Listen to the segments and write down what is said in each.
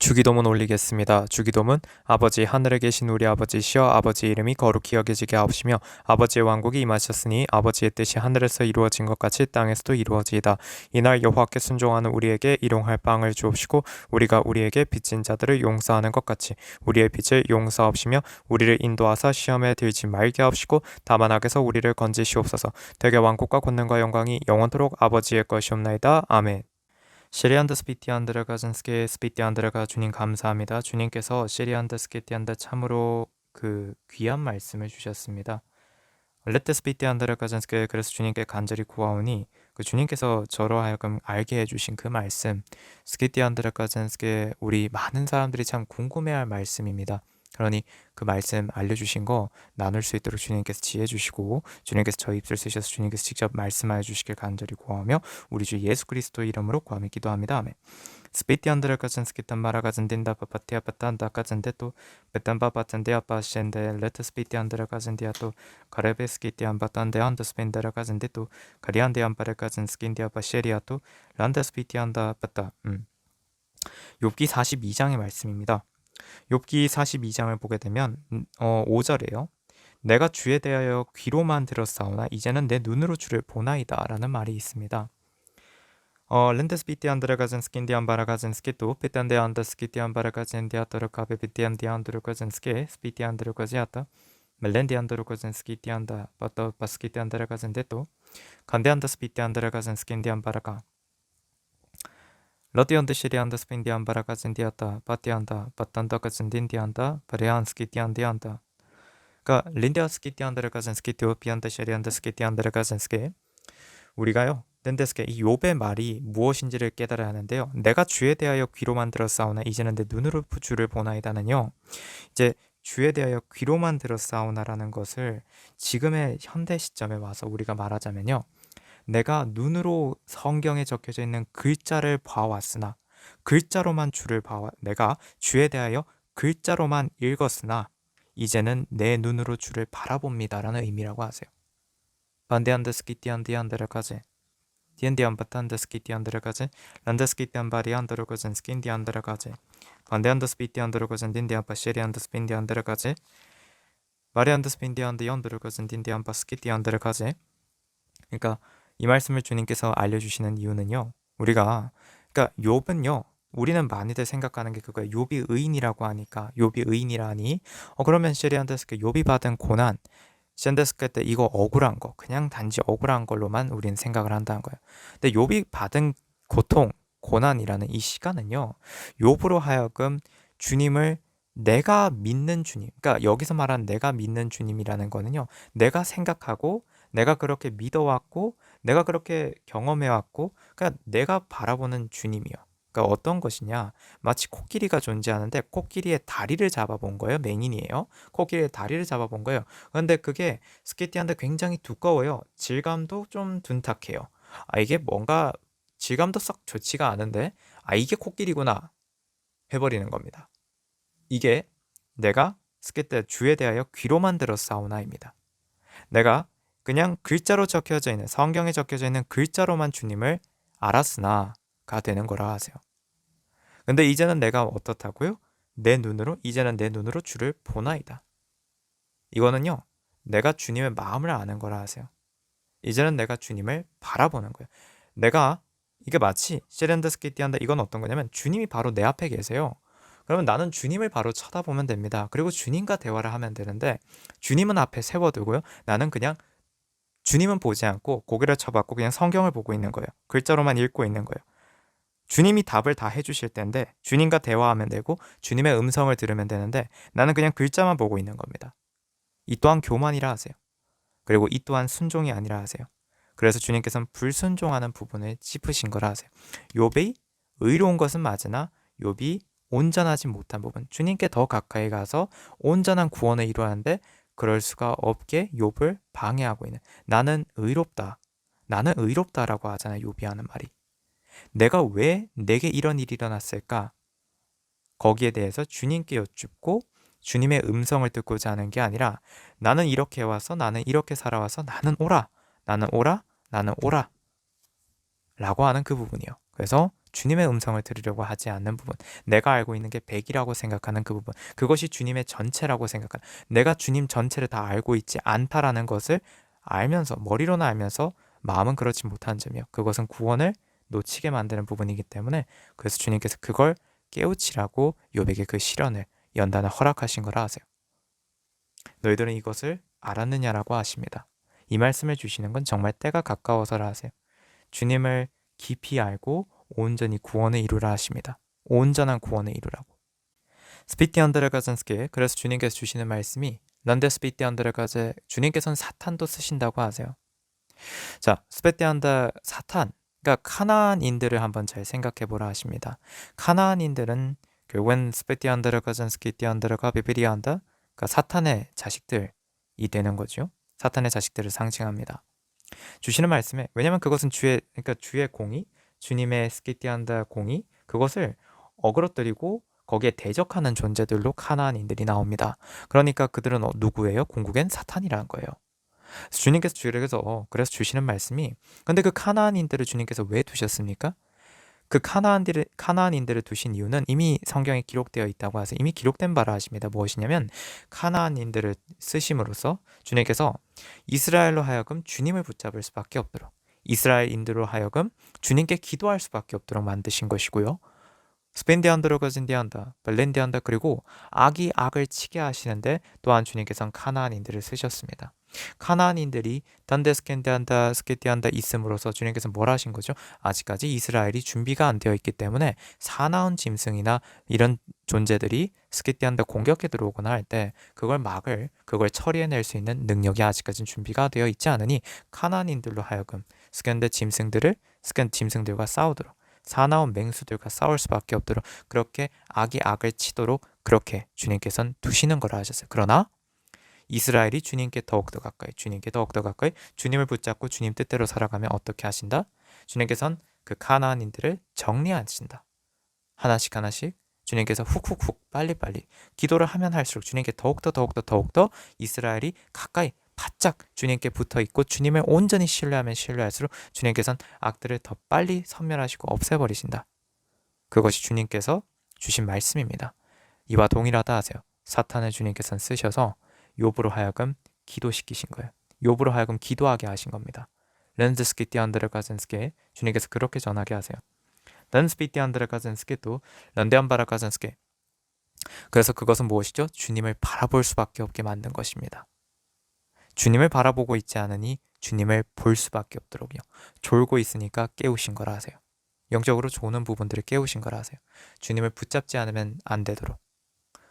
주기도문 올리겠습니다. 주기도문 아버지 하늘에 계신 우리 아버지시여 아버지 이름이 거룩히 여겨지게 하옵시며 아버지의 왕국이 임하셨으니 아버지의 뜻이 하늘에서 이루어진 것 같이 땅에서도 이루어지이다. 이날 여호와께 순종하는 우리에게 일용할 빵을 주옵시고 우리가 우리에게 빚진 자들을 용서하는 것 같이 우리의 빚을 용서하옵시며 우리를 인도하사 시험에 들지 말게 하옵시고 다만 악에서 우리를 건지시옵소서. 되게 왕국과 권능과 영광이 영원토록 아버지의 것이옵나이다. 아멘. 시리안드 스피티안드르 가즌스케 스피티안드르가 주님 감사합니다. 주님께서 시리안드 스키티안드 참으로 귀한 말씀을 주셨습니다. 레트 스피티안드르 가즌스케 그래서 주님께 간절히 구하오니 주님께서 저로 하여금 알게 해주신 그 말씀 스키티안드르 가즌스케 우리 많은 사람들이 참 궁금해할 말씀입니다. 그러니 그 말씀 알려주신 거 나눌 수 있도록 주님께서 지혜 주시고 주님께서 저희 입술 쓰셔서 주님께서 직접 말씀하여 주시길 간절히 구하며 우리 주 예수 그리스도 이름으로 구하며 기도합니다. 아멘. 스피티안드르 가진 스키탄 마라 가진 딘다 파파티아 파탄다 가진 데또 베탄바 파탄데아 파시엔데 레트 스피티안드르 가진 디아또 가레베 스키티안 파탄데 안드 스펜데라 가진 데또 가리안데 안파레 가진 스킨디아 파시에리아또 란다 스피티안다 파타 욥기 42장의 말씀입니다. 욥기 42장을 보게 되면 5절에요. 내가 주에 대하여 귀로만 들었사오나 이제는 내 눈으로 주를 보나이다 라는 말이 있습니다. 렌데스 비티안 드라가젠 스킨디안 바라가젠 스키토 페탄데 안다 스키티안 바라가젠 디아토르 카베 비티안 디안드르가젠 스케 스피티안 드르가지아타 멜렌디안 드르가젠 스키티안다 바터 바스키티안 드라가젠 데토 간데안다 스피티안 드라가젠 스킨디안 바라가 러디언드 시리안다 스펜디안 바라가젠 디아타 바티안다 바탄다 가젠 딘디안다 바레안 스키티안 디안다 그러니까 린디아 스키티안 드라가젠 스키토 비안다 시리안다 스키티안 드라가젠 스케 우리가요 렌데스케 이 욥의 말이 무엇인지를 깨달아야 하는데요. 내가 주에 대하여 귀로만 들었사오나 이제는 내 눈으로 주를 보나이다는요. 이제 주에 대하여 귀로만 들었사오나라는 것을 지금의 현대 시점에 와서 우리가 말하자면요. 내가 눈으로 성경에 적혀져 있는 글자를 봐왔으나 글자로만 주를 봐와 내가 주에 대하여 글자로만 읽었으나 이제는 내 눈으로 주를 바라봅니다라는 의미라고 하세요. 반대한드 스키티안디안데라까지 디엔디안 바탄드 스키티안데라까지 란드 스키티안 바리안데르거젠 스킨디안데라까지 반대한드 스피티안데르거젠 딘디안 바시리안드 스핀디안데라까지 마리안드 스핀디안드 연데르거젠 딘디안 바스키티안데라까지 그러니까 이 말씀을 주님께서 알려주시는 이유는요. 그러니까 욥은요. 우리는 많이들 생각하는 게 그거예요. 욥이 의인이라고 하니까 욥이 의인이라니 그러면 시리안데스크 욥이 받은 고난 시안데스크 때 이거 억울한 거 그냥 단지 억울한 걸로만 우리는 생각을 한다는 거예요. 근데 욥이 받은 고통 고난이라는 이 시간은요. 욥으로 하여금 주님을 내가 믿는 주님 그러니까 여기서 말하는 내가 믿는 주님이라는 거는요. 내가 생각하고 내가 그렇게 믿어왔고 내가 그렇게 경험해왔고 그러니까 내가 바라보는 주님이요. 그러니까 어떤 것이냐 마치 코끼리가 존재하는데 코끼리의 다리를 잡아본 거예요. 맹인이에요. 코끼리의 다리를 잡아본 거예요. 그런데 그게 스키티한테 굉장히 두꺼워요. 질감도 좀 둔탁해요. 이게 뭔가 질감도 썩 좋지가 않은데 이게 코끼리구나 해버리는 겁니다. 이게 내가 스키트 주에 대하여 귀로만 들었사오나입니다. 내가 그냥 글자로 적혀져 있는 성경에 적혀져 있는 글자로만 주님을 알았으나가 되는 거라 하세요. 근데 이제는 내가 어떻다고요? 이제는 내 눈으로 주를 보나이다. 이거는요. 내가 주님의 마음을 아는 거라 하세요. 이제는 내가 주님을 바라보는 거예요. 이게 마치 시렌드스키티한다 이건 어떤 거냐면 주님이 바로 내 앞에 계세요. 그러면 나는 주님을 바로 쳐다보면 됩니다. 그리고 주님과 대화를 하면 되는데 주님은 앞에 세워두고요. 나는 그냥 주님은 보지 않고 고개를 쳐박고 그냥 성경을 보고 있는 거예요. 글자로만 읽고 있는 거예요. 주님이 답을 다 해주실 텐데 주님과 대화하면 되고 주님의 음성을 들으면 되는데 나는 그냥 글자만 보고 있는 겁니다. 이 또한 교만이라 하세요. 그리고 이 또한 순종이 아니라 하세요. 그래서 주님께서는 불순종하는 부분을 짚으신 거라 하세요. 욥이 의로운 것은 맞으나 욥이 온전하지 못한 부분 주님께 더 가까이 가서 온전한 구원을 이루었는데 그럴 수가 없게 욥을 방해하고 있는 나는 의롭다라고 하잖아요. 욥이 하는 말이 내가 왜 내게 이런 일이 일어났을까? 거기에 대해서 주님께 여쭙고 주님의 음성을 듣고자 하는 게 아니라 나는 이렇게 와서 나는 이렇게 살아와서 나는 오라 라고 하는 그 부분이요. 그래서 주님의 음성을 들으려고 하지 않는 부분, 내가 알고 있는 게 100이라고 생각하는 그 부분, 그것이 주님의 전체라고 생각하는, 내가 주님 전체를 다 알고 있지 않다라는 것을 알면서, 머리로는 알면서 마음은 그렇지 못한 점이요. 그것은 구원을 놓치게 만드는 부분이기 때문에, 그래서 주님께서 그걸 깨우치라고 욥에게 그 시련을, 연단을 허락하신 거라 하세요. 너희들은 이것을 알았느냐라고 하십니다. 이 말씀을 주시는 건 정말 때가 가까워서라 하세요. 주님을 깊이 알고 온전히 구원을 이루라 하십니다. 온전한 구원을 이루라고. 스피티 안드레가전스께, 그래서 주님께서 주시는 말씀이 런데 스피티 안드레가제, 주님께서는 사탄도 쓰신다고 하세요. 자, 스피티 안드 사탄, 그러니까 카나안인들을 한번 잘 생각해 보라 하십니다. 카나안인들은 결국엔 스피티 안드레가전스키 티 안드레가 비비리안다, 그러니까 사탄의 자식들이 되는 거죠. 사탄의 자식들을 상징합니다. 주시는 말씀에, 왜냐면 그것은 그러니까 주의 공의, 주님의 스키티안다 공의, 그것을 어그러뜨리고 거기에 대적하는 존재들로 카나안인들이 나옵니다. 그러니까 그들은 누구예요? 궁극엔 사탄이라는 거예요. 그래서 주시는 말씀이, 근데 그 카나안인들을 주님께서 왜 두셨습니까? 그 카나안인들을 두신 이유는 이미 성경에 기록되어 있다고 하세요. 이미 기록된 바라 하십니다. 무엇이냐면 카나안인들을 쓰심으로써 주님께서 이스라엘로 하여금 주님을 붙잡을 수밖에 없도록, 이스라엘인들로 하여금 주님께 기도할 수밖에 없도록 만드신 것이고요. 스펜디안드로가진디안다, 발렌디안다, 그리고 악이 악을 치게 하시는데 또한 주님께서는 카나안인들을 쓰셨습니다. 카나안인들이 단데스켄디안다, 스케티안다 있음으로써 주님께서 뭘 하신 거죠? 아직까지 이스라엘이 준비가 안 되어 있기 때문에 사나운 짐승이나 이런 존재들이 스케티안다 공격해 들어오거나 할 때 그걸 처리해낼 수 있는 능력이 아직까지는 준비가 되어 있지 않으니 카나안인들로 하여금 스캔드 짐승들과 싸우도록, 사나운 맹수들과 싸울 수밖에 없도록, 그렇게 악이 악을 치도록 그렇게 주님께서는 두시는 거라 하셨어요. 그러나 이스라엘이 주님께 더욱더 가까이, 주님을 붙잡고 주님 뜻대로 살아가면 어떻게 하신다? 주님께서는 그 카나안인들을 정리하신다. 하나씩 주님께서 훅훅훅 빨리빨리 기도를 하면 할수록 주님께 더욱더 이스라엘이 가까이 바짝 주님께 붙어있고 주님을 온전히 신뢰하면 신뢰할수록 주님께서는 악들을 더 빨리 섬멸하시고 없애버리신다. 그것이 주님께서 주신 말씀입니다. 이와 동일하다 하세요. 사탄을 주님께서는 쓰셔서 욥으로 하여금 기도시키신 거예요. 욥으로 하여금 기도하게 하신 겁니다. 렌즈스키티 안드레가젠스케, 주님께서 그렇게 전하게 하세요. 렌스피티 안드레가젠스케 또 런데안바라가젠스케. 그래서 그것은 무엇이죠? 주님을 바라볼 수밖에 없게 만든 것입니다. 주님을 바라보고 있지 않으니 주님을 볼 수밖에 없도록요. 졸고 있으니까 깨우신 거라 하세요. 영적으로 조는 부분들을 깨우신 거라 하세요. 주님을 붙잡지 않으면 안 되도록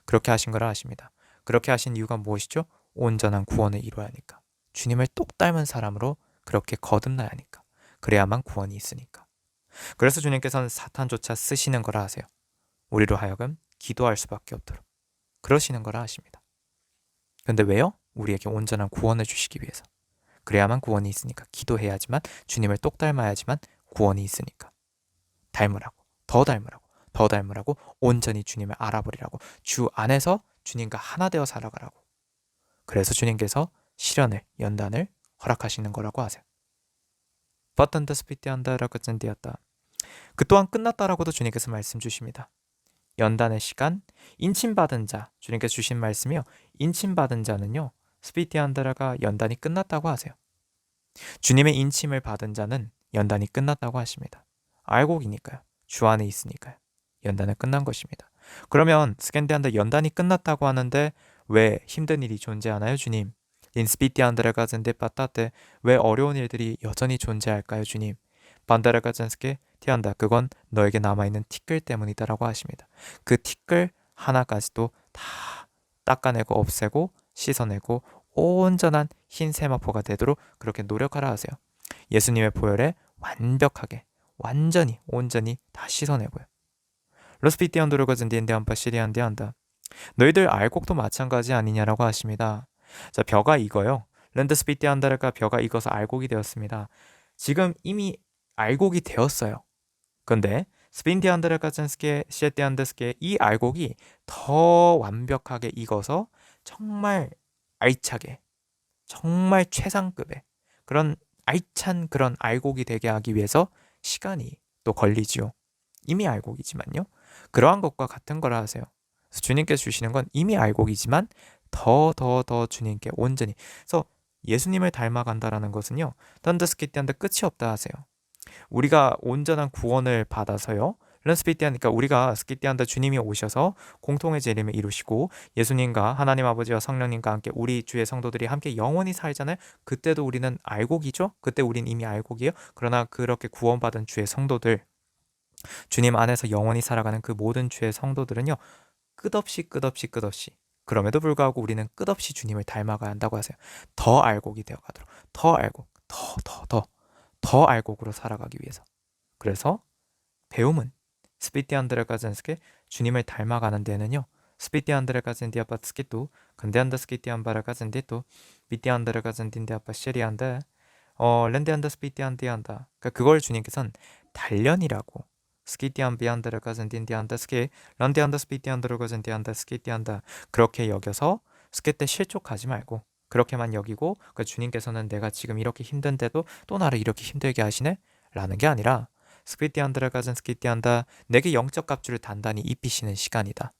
그렇게 하신 거라 하십니다. 그렇게 하신 이유가 무엇이죠? 온전한 구원을 이루어야 하니까. 주님을 똑 닮은 사람으로 그렇게 거듭나야 하니까. 그래야만 구원이 있으니까. 그래서 주님께서는 사탄조차 쓰시는 거라 하세요. 우리로 하여금 기도할 수밖에 없도록 그러시는 거라 하십니다. 근데 왜요? 우리에게 온전한 구원을 주시기 위해서. 그래야만 구원이 있으니까. 기도해야지만, 주님을 똑 닮아야지만 구원이 있으니까. 더 닮으라고, 온전히 주님을 알아버리라고, 주 안에서 주님과 하나 되어 살아가라고. 그래서 주님께서 시련을, 연단을 허락하시는 거라고 하세요. 버튼더 스피티한다라고 짠디었다. 그 또한 끝났다라고도 주님께서 말씀 주십니다. 연단의 시간, 인침받은 자, 주님께서 주신 말씀이요. 인침받은 자는요, 스피티안드라가 연단이 끝났다고 하세요. 주님의 인침을 받은 자는 연단이 끝났다고 하십니다. 알곡이니까요. 주 안에 있으니까요. 연단은 끝난 것입니다. 그러면 스캔디안드 연단이 끝났다고 하는데 왜 힘든 일이 존재하나요, 주님? 인스피티안드라가젠데 빠따테, 왜 어려운 일들이 여전히 존재할까요, 주님? 반다라가젠스케 티안다, 그건 너에게 남아있는 티끌 때문이다라고 하십니다. 그 티끌 하나까지도 다 닦아내고 없애고 씻어내고 온전한 흰 세마포가 되도록 그렇게 노력하라 하세요. 예수님의 보혈에 완벽하게, 완전히, 온전히 다 씻어내고요. 로스피티안도르거즌 디엔데안파 시리안디안다. 너희들 알곡도 마찬가지 아니냐라고 하십니다. 자, 벼가 익어요. 랜드스피티안다르가 벼가 익어서 알곡이 되었습니다. 지금 이미 알곡이 되었어요. 근데 스핀디안드레가젠스케 시에티안드스케, 이 알곡이 더 완벽하게 익어서 정말 알차게, 정말 최상급의 그런 알찬 그런 알곡이 되게 하기 위해서 시간이 또 걸리지요. 이미 알고 계지만요. 그러한 것과 같은 거라 하세요. 그래서 주님께서 주시는 건 이미 알고 계지만 더 주님께 온전히. 그래서 예수님을 닮아간다라는 것은요. 던더스키티한데 끝이 없다 하세요. 우리가 온전한 구원을 받아서요. 런스피티하니까 우리가 스키티한다 주님이 오셔서 공통의 재림을 이루시고 예수님과 하나님 아버지와 성령님과 함께 우리 주의 성도들이 함께 영원히 살잖아요. 그때도 우리는 알곡이죠. 그때 우린 이미 알곡이에요. 그러나 그렇게 구원받은 주의 성도들, 주님 안에서 영원히 살아가는 그 모든 주의 성도들은요. 끝없이 그럼에도 불구하고 우리는 끝없이 주님을 닮아가야 한다고 하세요. 더 알곡이 되어가도록 더 알곡 더 알곡으로 살아가기 위해서. 그래서 배움은 스피티 안드레가젠스케 주님을 닮아가는 데는요. 스피티 안드레가젠디 아빠 스키도 근데 안다 스키티 안바라가젠디 또 비티 안드레가젠딘데 아빠 쉐리안데 렌데 안다 스피티 안디 안다. 그러니까 그걸 주님께서는 단련이라고 스키티 안 비안드레가젠딘디 안다 스키 런데 안다 스피티 안드레가젠디 안다 스키티 안다 그렇게 여겨서 스키 때 실족하지 말고 그렇게만 여기고 그 주님께서는 내가 지금 이렇게 힘든데도 또 나를 이렇게 힘들게 하시네? 라는 게 아니라 스키티안드라가zen 스키티안다 내게 영적 값줄을 단단히 입히시는 시간이다.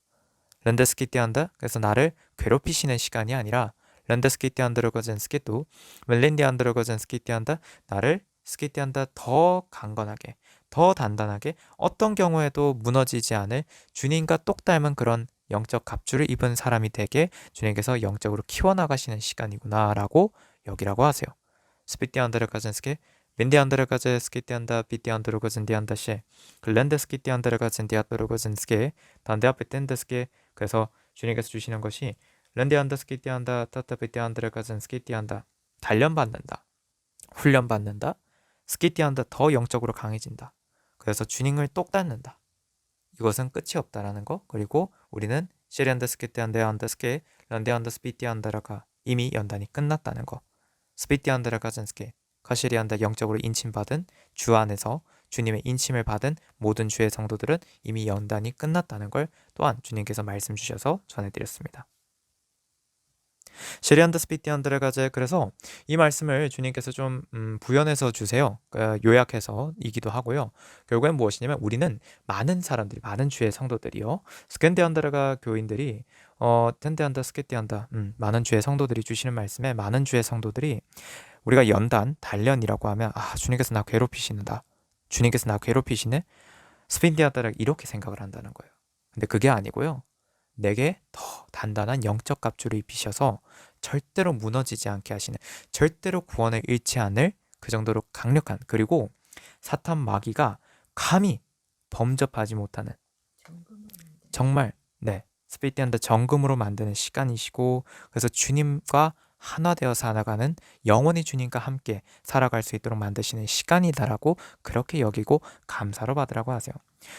렌데 스키티안다 그래서 나를 괴롭히시는 시간이 아니라 렌데 스키티안드라가zen 스키도 멜렌디안드라가zen 스키티안다 나를 스키티안다 더 강건하게 더 단단하게 어떤 경우에도 무너지지 않을 주님과 똑 닮은 그런 영적 갑주를 입은 사람이 되게 주님께서 영적으로 키워나가시는 시간이구나라고 여기라고 하세요. 스피티안드라가zen 스키 빈디안드레가제 스키티안다 비티안드로거즌디안다시 글랜드 스키티안드레가젠디아토로거즌스게 단데 앞에 텐드스게 그래서 주님께서 주시는 것이 랜디안다 스키티안다 타타 비티안드레가젠 스키티안다 단련받는다 훈련받는다 스키티안다 더 영적으로 강해진다 그래서 주님을 똑 닮는다 이것은 끝이 없다라는 거 그리고 우리는 시리안다 스키티안데 안다스게 란데안다 스피티안다라가 이미 연단이 끝났다는 거 스피티안드레가젠스게 카시리안다 영적으로 인침받은 주 안에서 주님의 인침을 받은 모든 주의 성도들은 이미 연단이 끝났다는 걸 또한 주님께서 말씀 주셔서 전해드렸습니다. 쉐리안드 스피티안드레가제 그래서 이 말씀을 주님께서 좀 부연해서 주세요. 요약해서 이기도 하고요. 결국엔 무엇이냐면 우리는 많은 사람들이 많은 주의 성도들이요. 스캔디안드레가 교인들이 텐데안다 스케티안다 많은 주의 성도들이 주시는 말씀에 많은 주의 성도들이 우리가 연단, 단련이라고 하면 주님께서 나 괴롭히시는다. 주님께서 나 괴롭히시네? 스핀디아다라 이렇게 생각을 한다는 거예요. 근데 그게 아니고요. 내게 더 단단한 영적 갑주를 입히셔서 절대로 무너지지 않게 하시는 절대로 구원을 잃지 않을 그 정도로 강력한 그리고 사탄 마귀가 감히 범접하지 못하는 정말 스피디안드 정금으로 만드는 시간이시고 그래서 주님과 하나 되어 살아가는 영원히 주님과 함께 살아갈 수 있도록 만드시는 시간이다라고 그렇게 여기고 감사로 받으라고 하세요.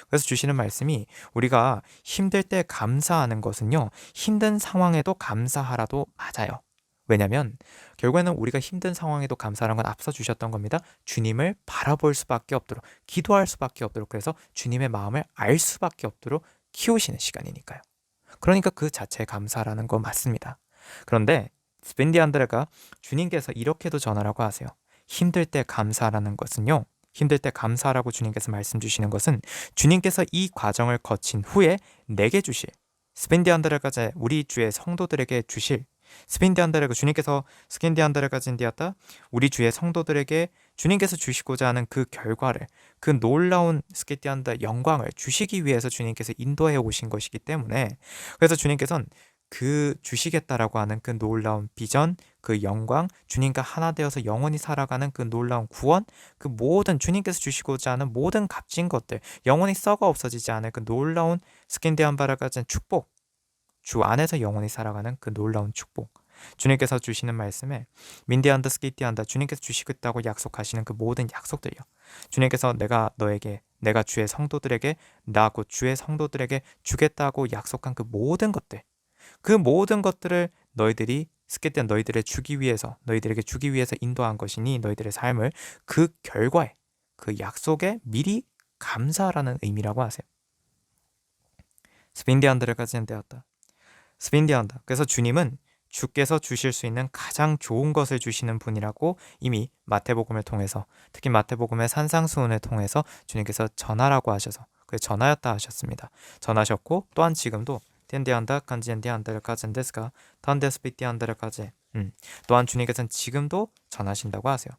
그래서 주시는 말씀이 우리가 힘들 때 감사하는 것은요. 힘든 상황에도 감사하라도 맞아요. 왜냐하면 결국에는 우리가 힘든 상황에도 감사하는 건 앞서 주셨던 겁니다. 주님을 바라볼 수밖에 없도록 기도할 수밖에 없도록 그래서 주님의 마음을 알 수밖에 없도록 키우시는 시간이니까요. 그러니까 그 자체에 감사라는 거 맞습니다. 그런데 스펜디안드레가 주님께서 이렇게도 전하라고 하세요. 힘들 때 감사라는 것은요. 힘들 때 감사라고 주님께서 말씀 주시는 것은 주님께서 이 과정을 거친 후에 내게 주실 스펜디안드레가 우리 주의 성도들에게 주실 스펜디안드레가 주님께서 스캔디안드레가 진디았다 우리 주의 성도들에게 주님께서 주시고자 하는 그 결과를 그 놀라운 스케티안다 영광을 주시기 위해서 주님께서 인도해 오신 것이기 때문에 그래서 주님께서는 그 주시겠다라고 하는 그 놀라운 비전, 그 영광, 주님과 하나 되어서 영원히 살아가는 그 놀라운 구원, 그 모든 주님께서 주시고자 하는 모든 값진 것들, 영원히 썩어 없어지지 않을 그 놀라운 스킨데안바라 같은 축복, 주 안에서 영원히 살아가는 그 놀라운 축복. 주님께서 주시는 말씀에 민디안다 스키티안다 주님께서 주시겠다고 약속하시는 그 모든 약속들이요. 주님께서 내가 주의 성도들에게 나 곧 주의 성도들에게 주겠다고 약속한 그 모든 것들 그 모든 것들을 너희들이 스케티안 너희들에게 주기 위해서 인도한 것이니 너희들의 삶을 그 결과에 그 약속에 미리 감사라는 의미라고 하세요. 스빈디안드레까지는 되었다. 스빈디안다. 그래서 주님은 주께서 주실 수 있는 가장 좋은 것을 주시는 분이라고 이미 마태복음을 통해서 특히 마태복음의 산상수훈을 통해서 주님께서 전하라고 하셔서 그래서 전하였다 하셨습니다. 전하셨고 또한 지금도 텐디안다 간지엔디안다르까젠데스가 단데스피티안다르까제 또한 주님께서는 지금도 전하신다고 하세요.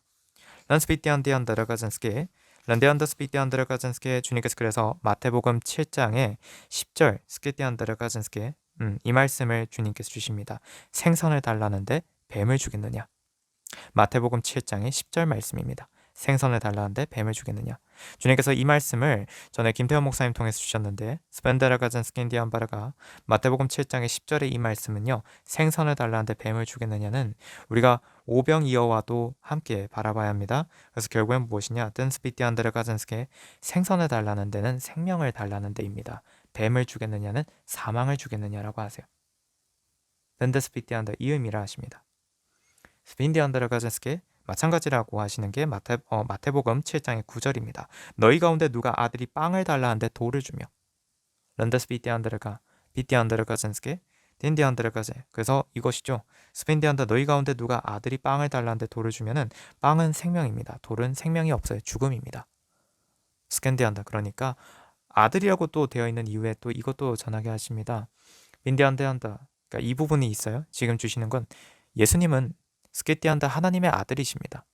란스피티안디안다르까젠스게 란데안다스피티안다르까젠스게 주님께서 그래서 마태복음 7장에 10절 스키티안다르까젠스게 이 말씀을 주님께서 주십니다. 생선을 달라는데 뱀을 주겠느냐? 마태복음 7장의 10절 말씀입니다. 생선을 달라는데 뱀을 주겠느냐. 주님께서 이 말씀을 전에 김태현 목사님 통해서 주셨는데 스펜데라가 젠스킨디안바라가 마태복음 7장의 10절의 이 말씀은요. 생선을 달라는데 뱀을 주겠느냐는 우리가 오병이어와도 함께 바라봐야 합니다. 그래서 결국엔 무엇이냐. 뜬스피티안데라가 젠스케 생선을 달라는 데는 생명을 달라는 데입니다. 뱀을 주겠느냐는 사망을 주겠느냐라고 하세요. 뜬데스피티안데 이 의미라 하십니다. 스핀디안데라가젠스케 마찬가지라고 하시는 게 마태복음 7장의 9절입니다. 너희 가운데 누가 아들이 빵을 달라 하는데 돌을 주며 런더스 비티안드르가 비티안드르가젠스게 딘디안드르가제 그래서 이것이죠. 스핀디안드 너희 가운데 누가 아들이 빵을 달라 하는데 돌을 주면은 빵은 생명입니다. 돌은 생명이 없어요. 죽음입니다. 스캔디안다 그러니까 아들이라고 또 되어 있는 이유에 또 이것도 전하게 하십니다. 빈디안드한다 그러니까 이 부분이 있어요. 지금 주시는 건 예수님은 스케티안다 하나님의 아들이십니다.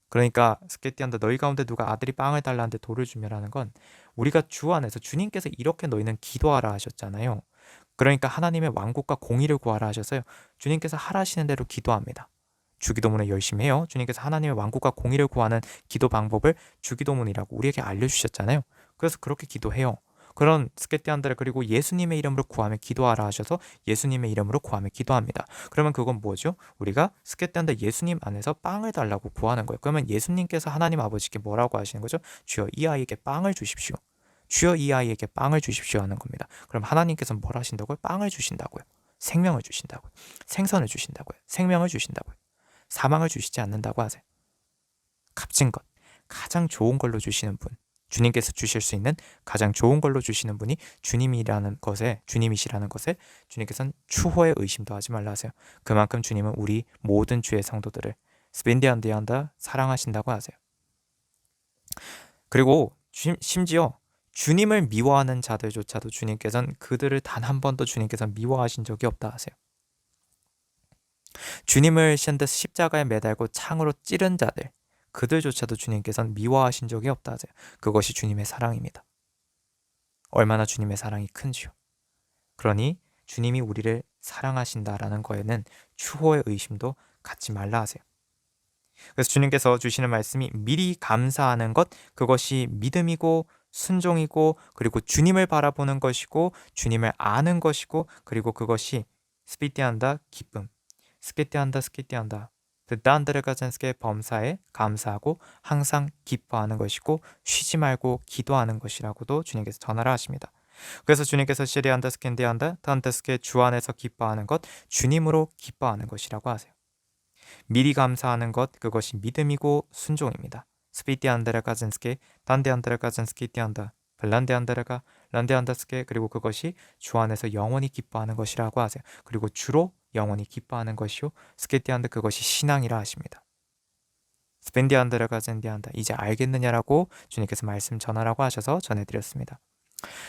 그러니까 스케티안다 너희 가운데 누가 아들이 빵을 달라는데 돌을 주며라는 건 우리가 주 안에서 주님께서 이렇게 너희는 기도하라 하셨잖아요. 그러니까 하나님의 왕국과 공의를 구하라 하셔서요. 주님께서 하라시는 대로 기도합니다. 주기도문을 열심히 해요. 주님께서 하나님의 왕국과 공의를 구하는 기도 방법을 주기도문이라고 우리에게 알려주셨잖아요. 그래서 그렇게 기도해요. 그런 스케티안들 그리고 예수님의 이름으로 구하며 기도하라 하셔서 예수님의 이름으로 구하며 기도합니다. 그러면 그건 뭐죠? 우리가 스케티안들 예수님 안에서 빵을 달라고 구하는 거예요. 그러면 예수님께서 하나님 아버지께 뭐라고 하시는 거죠? 주여 이 아이에게 빵을 주십시오. 주여 이 아이에게 빵을 주십시오 하는 겁니다. 그럼 하나님께서는 뭘 하신다고요? 빵을 주신다고요. 생명을 주신다고요. 생선을 주신다고요. 생명을 주신다고요. 사망을 주시지 않는다고 하세요. 값진 것, 가장 좋은 걸로 주시는 분, 주님께서 주실 수 있는 가장 좋은 걸로 주시는 분이 주님이시라는 것에 주님께서는 추호의 의심도 하지 말라 하세요. 그만큼 주님은 우리 모든 주의 성도들을 스빈디안디안다 사랑하신다고 하세요. 그리고 심지어 주님을 미워하는 자들조차도 주님께서는 그들을 단 한 번도 주님께서 미워하신 적이 없다 하세요. 주님을 십자가에 매달고 창으로 찌른 자들 그들조차도 주님께서는 미워하신 적이 없다 하세요. 그것이 주님의 사랑입니다. 얼마나 주님의 사랑이 큰지요. 그러니 주님이 우리를 사랑하신다라는 거에는 추호의 의심도 갖지 말라 하세요. 그래서 주님께서 주시는 말씀이 미리 감사하는 것 그것이 믿음이고 순종이고 그리고 주님을 바라보는 것이고 주님을 아는 것이고 그리고 그것이 스피티한다 기쁨 스키티한다 그딴드르가젠스케 범사에 감사하고 항상 기뻐하는 것이고 쉬지 말고 기도하는 것이라고도 주님께서 전하라 하십니다. 그래서 주님께서 시리안다 스캔디안다 탄테스케 주 안에서 기뻐하는 것 주님으로 기뻐하는 것이라고 하세요. 미리 감사하는 것 그것이 믿음이고 순종입니다. 스피티안드르가젠스케 단데안드르가젠스키티안다 블란데안드르가 란데안다스케 그리고 그것이 주 안에서 영원히 기뻐하는 것이라고 하세요. 그리고 주로 영원히 기뻐하는 것이요 스케티안드 그것이 신앙이라 하십니다. 스펜디안드라가 젠디안다 이제 알겠느냐라고 주님께서 말씀 전하라고 하셔서 전해드렸습니다.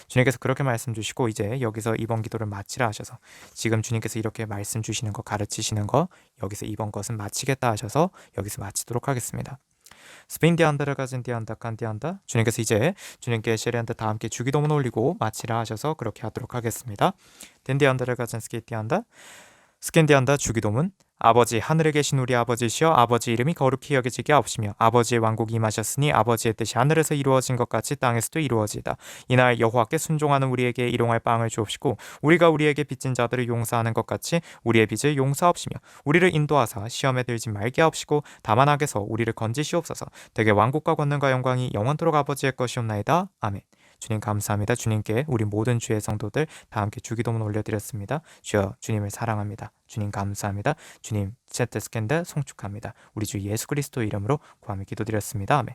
주님께서 그렇게 말씀 주시고 이제 여기서 이번 기도를 마치라 하셔서 지금 주님께서 이렇게 말씀 주시는 거 가르치시는 거 여기서 이번 것은 마치겠다 하셔서 여기서 마치도록 하겠습니다. 스페인디안다르가 젠디안다 칸디안다 주님께서 이제 주님께 셰리안다 다 함께 주기도문 올리고 마치라 하셔서 그렇게 하도록 하겠습니다. 덴디안다르가 젠스키티안다 스캔디안다 주기도문 아버지 하늘에 계신 우리 아버지시여 아버지 이름이 거룩히 여겨지게 하옵시며 아버지의 왕국이 임하셨으니 아버지의 뜻이 하늘에서 이루어진 것 같이 땅에서도 이루어지이다. 이날 여호와께 순종하는 우리에게 일용할 빵을 주옵시고 우리가 우리에게 빚진 자들을 용서하는 것 같이 우리의 빚을 용서하옵시며 우리를 인도하사 시험에 들지 말게 하옵시고 다만 악에서 우리를 건지시옵소서. 대개 왕국과 권능과 영광이 영원토록 아버지의 것이옵나이다. 아멘. 주님 감사합니다. 주님께 우리 모든 주의 성도들 다 함께 주기도문 올려드렸습니다. 주여 주님을 사랑합니다. 주님 감사합니다. 주님 세테스캔데 송축합니다. 우리 주 예수 그리스도 이름으로 구하며 기도드렸습니다. 아멘.